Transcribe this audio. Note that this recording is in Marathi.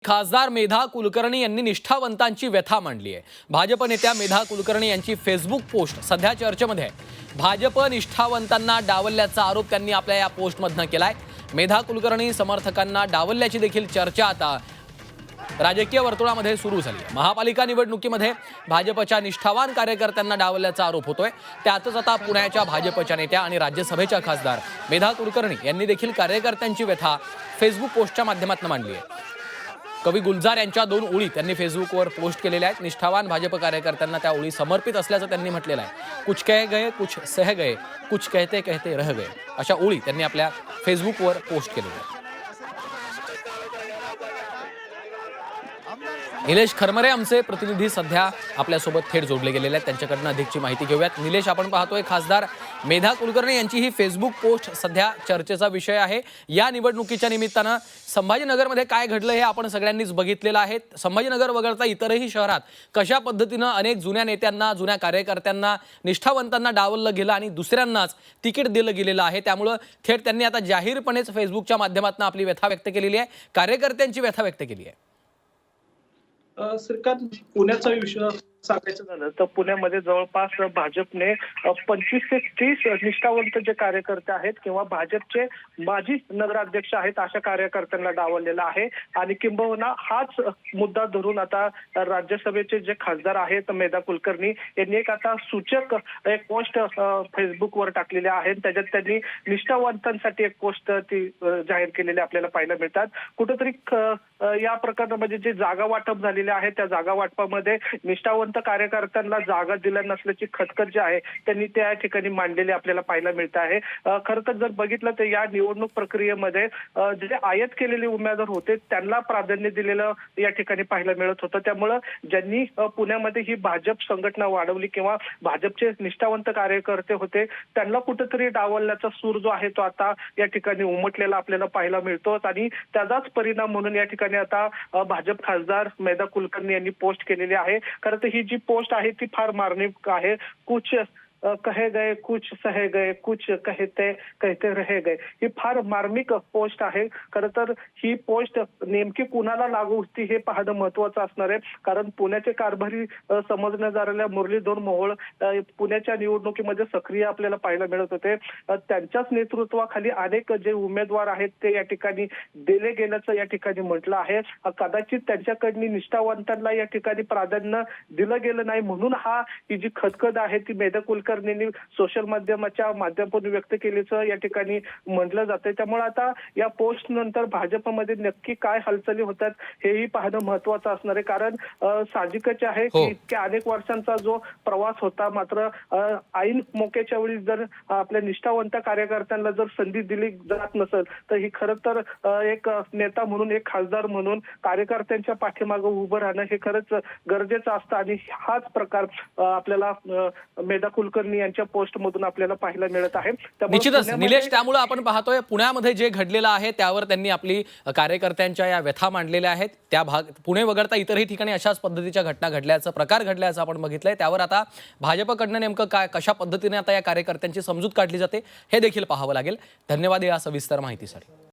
खासदार मेधा कुलकर्णी यांनी निष्ठावंतांची व्यथा मांडली आहे। भाजप नेत्या मेधा कुलकर्णी यांची फेसबुक पोस्ट सध्या चर्चेमध्ये आहे। भाजप निष्ठावंतांना डावलल्याचा आरोप त्यांनी आपल्या या पोस्टमधनं केलाय। मेधा कुलकर्णी समर्थकांना डावलल्याची देखील चर्चा आता राजकीय वर्तुळामध्ये सुरू झाली आहे। महापालिका निवडणुकीमध्ये भाजपच्या निष्ठावान कार्यकर्त्यांना डावलल्याचा आरोप होतोय। त्यातच आता पुण्याच्या भाजपच्या नेत्या आणि राज्यसभेच्या खासदार मेधा कुलकर्णी यांनी देखील कार्यकर्त्यांची व्यथा फेसबुक पोस्टच्या माध्यमातून मांडली आहे। कवी गुलजार यांच्या 2 ओळी त्यांनी फेसबुकवर पोस्ट केलेल्या आहेत। निष्ठावान भाजप कार्यकर्त्यांना त्या ओळी समर्पित असल्याचं त्यांनी म्हटलेलं आहे। कुछ कह गए कुछ सह गए कुछ कहते कहते रह गए अशा ओळी त्यांनी आपल्या फेसबुकवर पोस्ट केलेल्या आहेत। निलेश खरमरे आमचे प्रतिनिधी सध्या आपल्यासोबत थेट जोडले गेलेले आहेत। त्यांच्याकडून अधिकची माहिती घेऊयात। निलेश, आपण पाहतोय खासदार मेधा कुलकर्णी यांची ही फेसबुक पोस्ट सध्या चर्चेचा विषय आहे। या निवडणुकीच्या निमित्तानं संभाजीनगरमध्ये काय घडलं हे आपण सगळ्यांनीच बघितलेलं आहे। संभाजीनगर वगळता इतरही शहरात कशा पद्धतीनं अनेक जुन्या नेत्यांना, जुन्या कार्यकर्त्यांना, निष्ठावंतांना डावललं गेलं आणि दुसऱ्यांनाच तिकीट दिलं गेलेलं आहे। त्यामुळे थेट त्यांनी आता जाहीरपणेच फेसबुकच्या माध्यमातून आपली व्यथा व्यक्त केलेली आहे, कार्यकर्त्यांची व्यथा व्यक्त केली आहे। सरकार पुण्याचा विषय सांगायचं झालं तर पुण्यामध्ये जवळपास भाजपने 25 ते 30 निष्ठावंत जे कार्यकर्ते आहेत किंवा भाजपचे माजी नगराध्यक्ष आहेत अशा कार्यकर्त्यांना डावललेला आहे। आणि किंबहुना हाच मुद्दा धरून आता राज्यसभेचे जे खासदार आहेत मेधा कुलकर्णी यांनी एक आता सूचक एक पोस्ट फेसबुकवर टाकलेले आहे। त्याच्यात त्यांनी निष्ठावंतांसाठी एक पोस्ट ती जाहीर केलेली आपल्याला पाहायला मिळतात। कुठेतरी या प्रकरणामध्ये जे जागा वाटप झालेले आहे त्या जागा वाटपामध्ये निष्ठावंत कार्यकर्त्यांना जागा दिल्या नसल्याची खटखट जी आहे त्यांनी त्या ठिकाणी मांडलेली आपल्याला पाहायला मिळत आहे। खरं तर जर बघितलं तर या निवडणूक प्रक्रियेमध्ये जे आयात केलेले उमेदवार होते त्यांना प्राधान्य दिलेलं या ठिकाणी पाहायला मिळत होतं। त्यामुळे ज्यांनी पुण्यामध्ये ही भाजप संघटना वाढवली किंवा भाजपचे निष्ठावंत कार्यकर्ते होते त्यांना कुठेतरी डावलण्याचा सूर जो आहे तो आता या ठिकाणी उमटलेला आपल्याला पाहायला मिळतो। आणि त्याचाच परिणाम म्हणून या ठिकाणी आता भाजप खासदार मेधा कुलकर्णी यांनी पोस्ट केलेली आहे। खरं तर ही जी पोस्ट आहे ती फार मार्मिक आहे। कुछ कहे गए कुछ सहे गए कुछ कहते कहते रह गए ही फार मार्मिक पोस्ट आहे। खरं तर ही पोस्ट नेमकी कुणाला लागू होती हे पाहणं महत्वाचं असणार आहे। कारण पुण्याचे कारभारी समजण्यात आलेल्या मुरलीधर मोहोळ पुण्याच्या निवडणुकीमध्ये सक्रिय आपल्याला पाहायला मिळत होते। त्यांच्याच नेतृत्वाखाली अनेक जे उमेदवार आहेत ते या ठिकाणी दिले गेल्याचं या ठिकाणी म्हटलं आहे। कदाचित त्यांच्याकडनी निष्ठावंतांना या ठिकाणी प्राधान्य दिलं गेलं नाही म्हणून ही जी खदखद आहे ती मेधा कुलकर्णी सोशल माध्यमाच्या माध्यमातून व्यक्त केल्याचं या ठिकाणी म्हटलं जातंय। त्यामुळे आता या पोस्ट नंतर भाजपमध्ये नक्की काय हालचाली होतात हेही पाहणं महत्वाचं असणार आहे। कारण साहजिकच आहे की इतक्या अनेक वर्षांचा जो प्रवास होता मात्र ऐन मोक्याच्या वेळी जर आपल्या निष्ठावंत कार्यकर्त्यांना जर संधी दिली जात नसेल तर ही खरं तर एक नेता म्हणून, एक खासदार म्हणून कार्यकर्त्यांच्या पाठीमागे उभं राहणं हे खरंच गरजेचं असतं। आणि हाच प्रकार आपल्याला मेधा कुलकर्णी यांच्या पोस्ट मधून आपल्याला पाहायला मिळत आहे। निश्चितच निलेश, त्यामुळे आपण पाहतोय पुण्यामध्ये जे घडलेलं आहे त्यावर त्यांनी आपली कार्यकर्त्यांच्या या व्यथा मांडलेल्या आहेत। पुणे वगळता इतरही ठिकाणी अशाच पद्धतीच्या घटना घडल्याचं, प्रकार घडल्याचं आपण बघितलंय। त्यावर आता भाजपकडनं नेमकं कशा पद्धतीने आता या कार्यकर्त्यांची समजूत काढली जाते हे देखील पाहावं लागेल। धन्यवाद या सविस्तर माहितीसाठी।